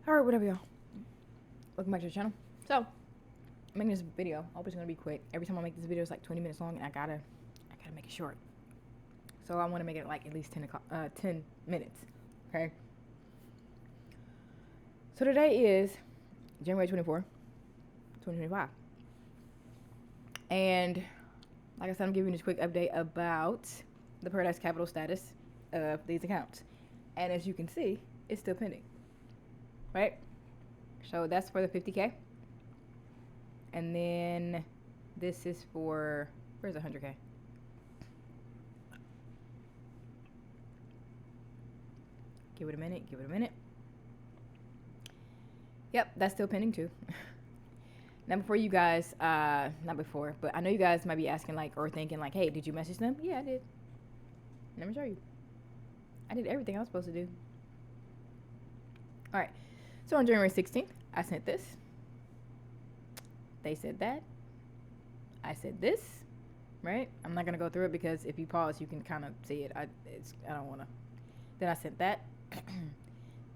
Alright, whatever, y'all. Welcome back to the channel. So, I'm making this video. I hope it's gonna be quick. Every time I make this video, it's like 20 minutes long, and I gotta make it short. So I want to make it like at least 10 minutes. Okay. So today is January 24, 2025, and like I said, I'm giving you this quick update about the Paradise Capital status of these accounts. And as you can see, it's still pending. Right? So that's for the 50K. And then this is for, where's the 100K? Give it a minute. Yep, that's still pending too. Now before you guys, not before, but I know you guys might be asking like, or thinking like, hey, did you message them? Yeah, I did. Let me show you. I did everything I was supposed to do. All right. So on January 16th, I sent this. They said that. I said this, right? I'm not gonna go through it because if you pause, you can kind of see it. I don't wanna. Then I sent that.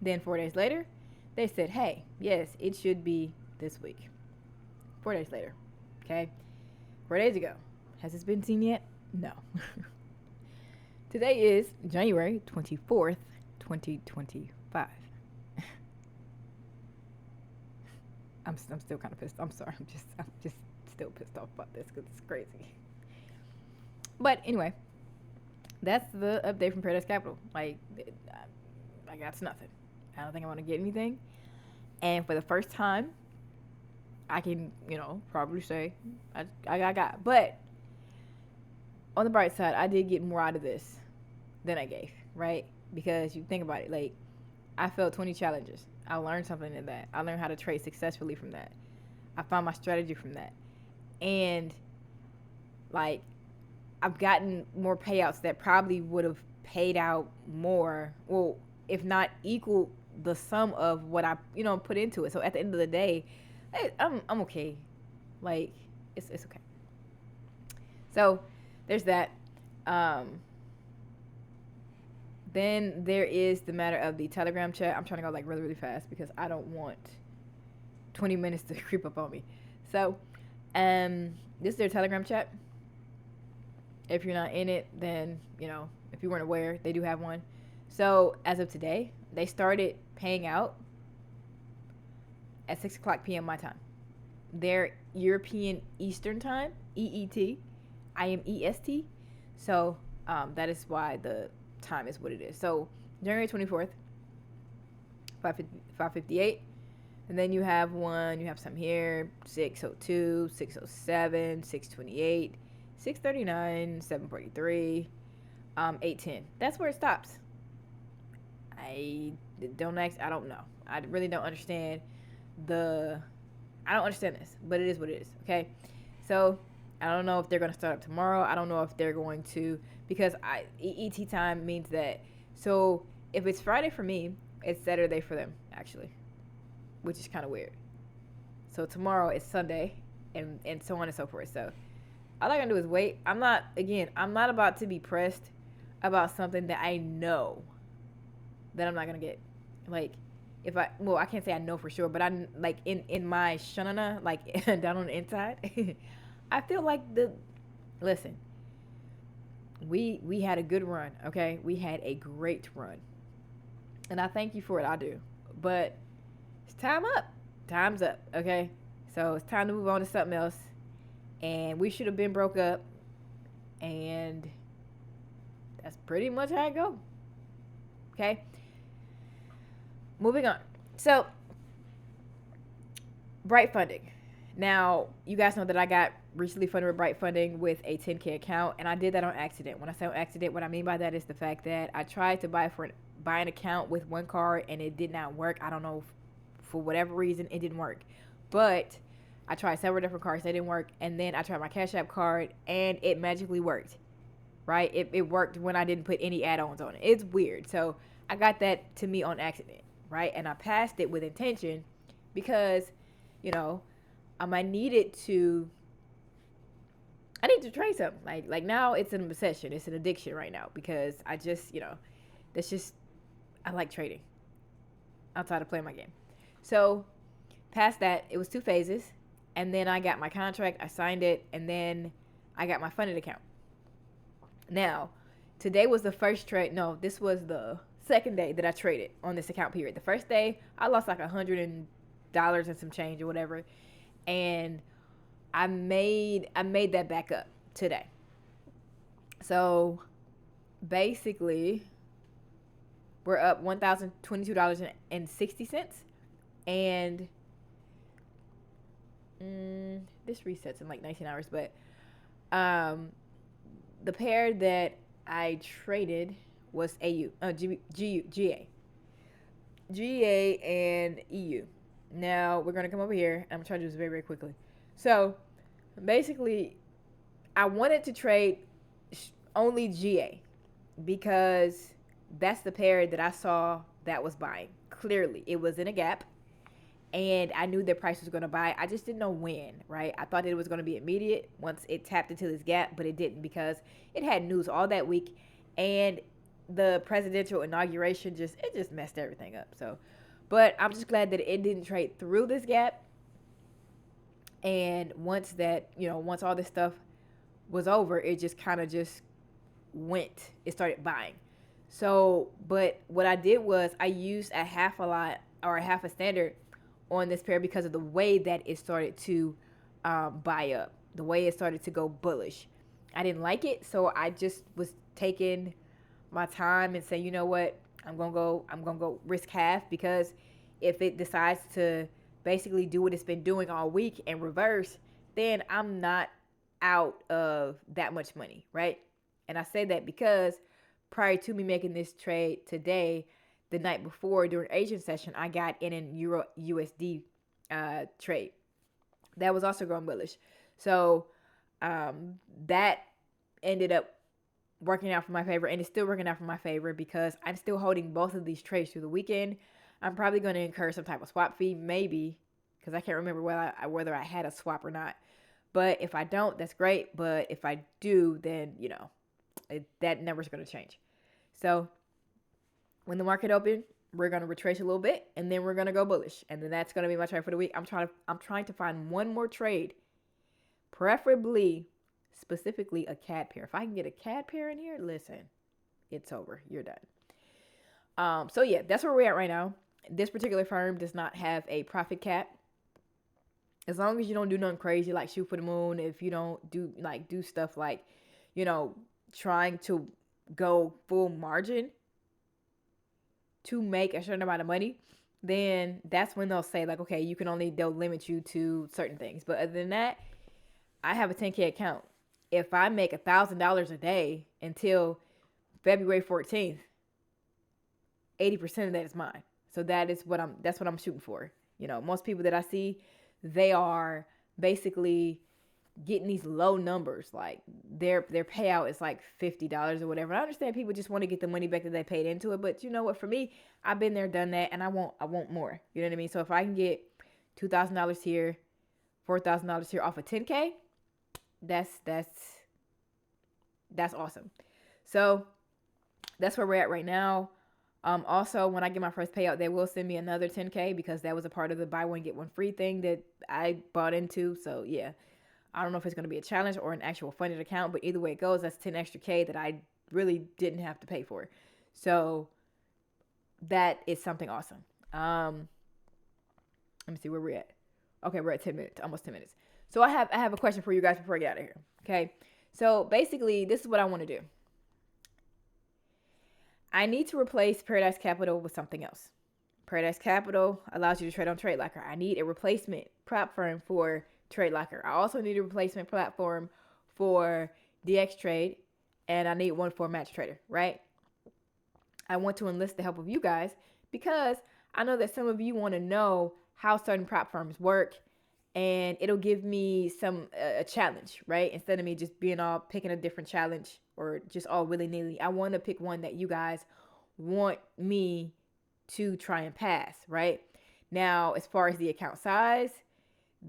Then 4 days later, they said, hey, yes, it should be this week. 4 days later, okay? 4 days ago. Has this been seen yet? No. Today is January 24th, 2025. I'm still kind of pissed. I'm sorry. I'm just still pissed off about this because it's crazy. But anyway, that's the update from Paradise Capital. Like, I got nothing. I don't think I want to get anything. And for the first time, I can, probably say I got. But on the bright side, I did get more out of this than I gave, right? Because you think about it, like, I failed 20 challenges. I learned something in that. I learned how to trade successfully from that. I found my strategy from that. And, like, I've gotten more payouts that probably would have paid out more, well, if not equal the sum of what I, put into it. So at the end of the day, I'm okay. Like, it's okay. So there's that. Then there is the matter of the Telegram chat. I'm trying to go like really, really fast because I don't want 20 minutes to creep up on me. So, this is their Telegram chat. If you're not in it, then, if you weren't aware, they do have one. So, as of today, they started paying out at 6 o'clock p.m. my time. They're European Eastern Time, EET. I am EST. So, that is why the time is what it is. So January 24th, 5:58, and then you have some here, 6:02, 6:07, 6:28, 6:39, 7:43, 8:10. That's where it stops. I don't know. I really don't understand I don't understand this, but it is what it is. Okay, so I don't know if they're going to start up tomorrow. I don't know if they're going to, because EET time means that. So if it's Friday for me, it's Saturday for them, actually, which is kind of weird. So tomorrow is Sunday, and so on and so forth. So all I gotta do is wait. I'm not about to be pressed about something that I know that I'm not going to get. Like, I can't say I know for sure, but I'm like in my shanana, like down on the inside. I feel like listen, we had a good run, okay? We had a great run. And I thank you for it, I do. But it's time up. Time's up, okay? So it's time to move on to something else. And we should have been broke up. And that's pretty much how I go. Okay? Moving on. So, Bright Funding. Now, you guys know that I got recently funded with Bright Funding with a 10K account, and I did that on accident. When I say on accident, what I mean by that is the fact that I tried to buy an account with one card, and it did not work. I don't know, for whatever reason, it didn't work. But I tried several different cards, they didn't work, and then I tried my Cash App card, and it magically worked, right? It worked when I didn't put any add-ons on it. It's weird. So I got that to me on accident, right? And I passed it with intention because, I need to trade something. Like now it's an obsession. It's an addiction right now because I like trading outside of playing my game. So past that, it was 2 phases. And then I got my contract, I signed it, and then I got my funded account. Now, today was the first trade. No, this was the second day that I traded on this account period. The first day, I lost like $100 and some change or whatever. And I made that back up today. So basically, we're up $1,022.60, and this resets in like 19 hours. But um, the pair that I traded was GA and EU. Now we're gonna come over here. I'm trying to do this very, very quickly. So basically, I wanted to trade only GA because that's the pair that I saw that was buying. Clearly, it was in a gap, and I knew their price was going to buy. I just didn't know when, right? I thought it was going to be immediate once it tapped into this gap, but it didn't because it had news all that week, and the presidential inauguration just messed everything up. So, but I'm just glad that it didn't trade through this gap. And once all this stuff was over, it just kind of just went. It started buying. So, but what I did was I used a half a lot or a half a standard on this pair because of the way that it started to buy up, the way it started to go bullish. I didn't like it, so I just was taking my time and saying, you know what, I'm gonna go risk half, because if it decides to basically do what it's been doing all week and reverse, then I'm not out of that much money, right? And I say that because prior to me making this trade today, the night before during Asian session, I got in an Euro USD trade that was also going bullish. So that ended up working out for my favor, and it's still working out for my favor because I'm still holding both of these trades through the weekend. I'm probably going to incur some type of swap fee, maybe, because I can't remember whether I had a swap or not. But if I don't, that's great. But if I do, then that number's going to change. So when the market opens, we're going to retrace a little bit, and then we're going to go bullish, and then that's going to be my trade for the week. I'm trying to find one more trade, preferably, specifically a CAD pair. If I can get a CAD pair in here, listen, it's over. You're done. So yeah, that's where we're at right now. This particular firm does not have a profit cap. As long as you don't do nothing crazy like shoot for the moon, if you don't do stuff like, trying to go full margin to make a certain amount of money, then that's when they'll say like, okay, they'll limit you to certain things. But other than that, I have a 10K account. If I make $1,000 a day until February 14th, 80% of that is mine. So that's what I'm shooting for. Most people that I see, they are basically getting these low numbers. Like their payout is like $50 or whatever. I understand people just want to get the money back that they paid into it, but you know what? For me, I've been there, done that, and I want more. You know what I mean? So if I can get $2,000 here, $4,000 here off of 10K, that's awesome. So that's where we're at right now. Also, when I get my first payout, they will send me another 10K because that was a part of the buy one get one free thing that I bought into. So yeah, I don't know if it's going to be a challenge or an actual funded account, but either way it goes, that's 10 extra K that I really didn't have to pay for. So that is something awesome. Let me see where we're at. Okay, we're at 10 minutes, almost 10 minutes. So I have a question for you guys before I get out of here. Okay, so basically this is what I want to do. I need to replace Paradise Capital with something else. Paradise Capital allows you to trade on Trade Locker. I need a replacement Propfirm for Trade Locker. I also need a replacement platform for DX Trade, and I need one for Match Trader, right? I want to enlist the help of you guys because I know that some of you want to know how certain Propfirms work, and it'll give me a challenge, right? Instead of me just being all picking a different challenge or just all willy-nilly, I want to pick one that you guys want me to try and pass, right? Now, as far as the account size,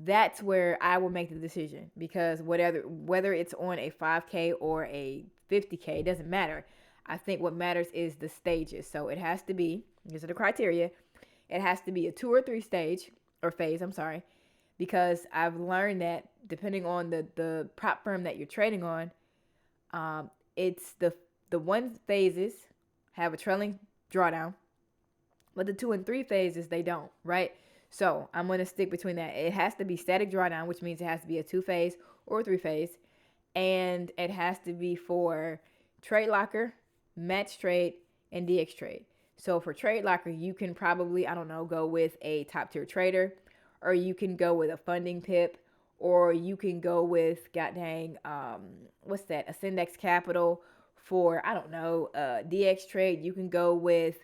that's where I will make the decision, because whether it's on a 5K or a 50K, it doesn't matter. I think what matters is the stages. So it has to be, these are the criteria, it has to be a 2 or 3 stage or phase, I'm sorry, because I've learned that depending on the prop firm that you're trading on, it's the 1 phases have a trailing drawdown, but the 2 and 3 phases, they don't, right? So I'm going to stick between that. It has to be static drawdown, which means it has to be a 2 phase or 3 phase, and it has to be for trade locker, match trade, and DX trade. So for trade locker, you can probably, I don't know, go with a top tier trader, or you can go with a funding pip, or you can go with, god dang, what's that? Ascendex Capital. For, I don't know, DX trade, you can go with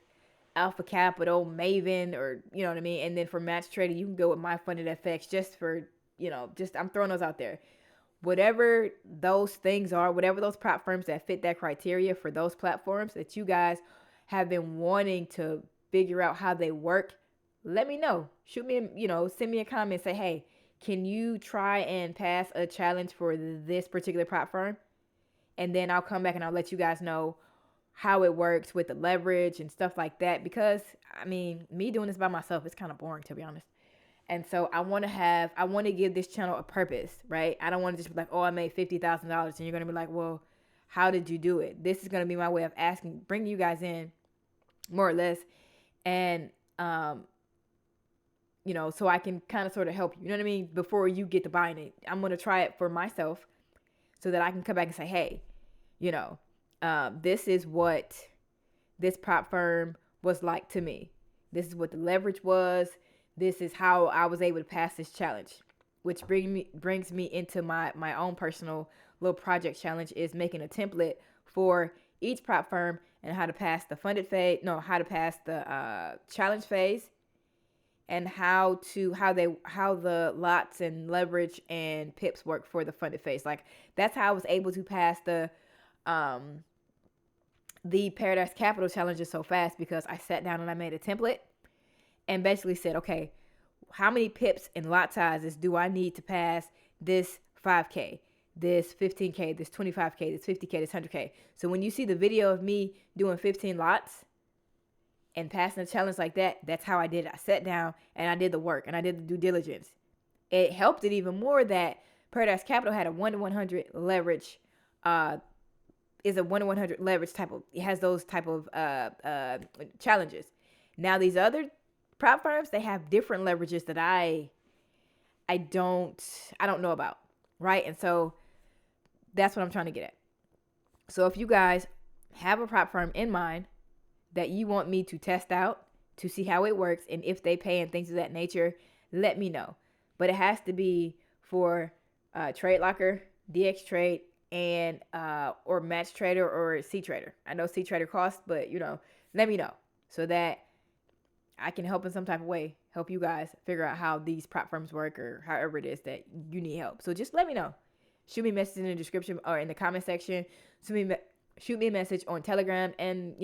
Alpha Capital, Maven, or you know what I mean. And then for match trading, you can go with My Funded FX, just for, just I'm throwing those out there. Whatever those things are, whatever those prop firms that fit that criteria for those platforms that you guys have been wanting to figure out how they work, let me know. Shoot me, send me a comment. Say, hey, can you try and pass a challenge for this particular prop firm? And then I'll come back and I'll let you guys know how it works with the leverage and stuff like that. Because, I mean, me doing this by myself is kind of boring, to be honest. And so I want to give this channel a purpose, right? I don't want to just be like, oh, I made $50,000. And you're going to be like, well, how did you do it? This is going to be my way of bringing you guys in, more or less. And, so I can kind of sort of help you. You know what I mean? Before you get to buying it, I'm going to try it for myself so that I can come back and say, hey, this is what this prop firm was like to me. This is what the leverage was. This is how I was able to pass this challenge, which brings me into my own personal little project challenge, is making a template for each prop firm and how to pass the funded phase, how to pass the challenge phase, and how the lots and leverage and pips work for the funded phase. Like, that's how I was able to pass the Paradise Capital challenges so fast, because I sat down and I made a template and basically said, okay, how many pips and lot sizes do I need to pass this 5K, this 15K, this 25K, this 50K, this 100K? So when you see the video of me doing 15 lots and passing a challenge like that, that's how I did it. I sat down and I did the work and I did the due diligence. It helped it even more that Paradise Capital had a 1-to-100 leverage, is a 1-to-100 leverage type of, it has those type of challenges. Now these other prop firms, they have different leverages that I don't know about, right? And so that's what I'm trying to get at. So if you guys have a prop firm in mind that you want me to test out to see how it works and if they pay and things of that nature, let me know. But it has to be for Trade Locker, DX Trade, and or Match Trader or C Trader. I know C Trader costs, but let me know so that I can help in some type of way, help you guys figure out how these prop firms work, or however it is that you need help. So just let me know. Shoot me a message in the description or in the comment section. Shoot me a message on Telegram, and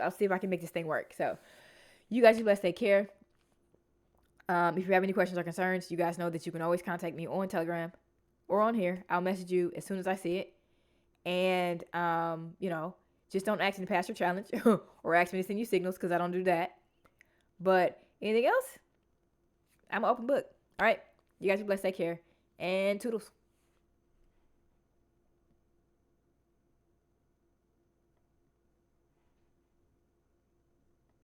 I'll see if I can make this thing work. So you guys, blessed. Take care. If you have any questions or concerns, you guys know that you can always contact me on Telegram or on here. I'll message you as soon as I see it. And, just don't ask me to pass your challenge or ask me to send you signals, because I don't do that. But anything else, I'm an open book. All right. You guys be blessed. Take care. And toodles.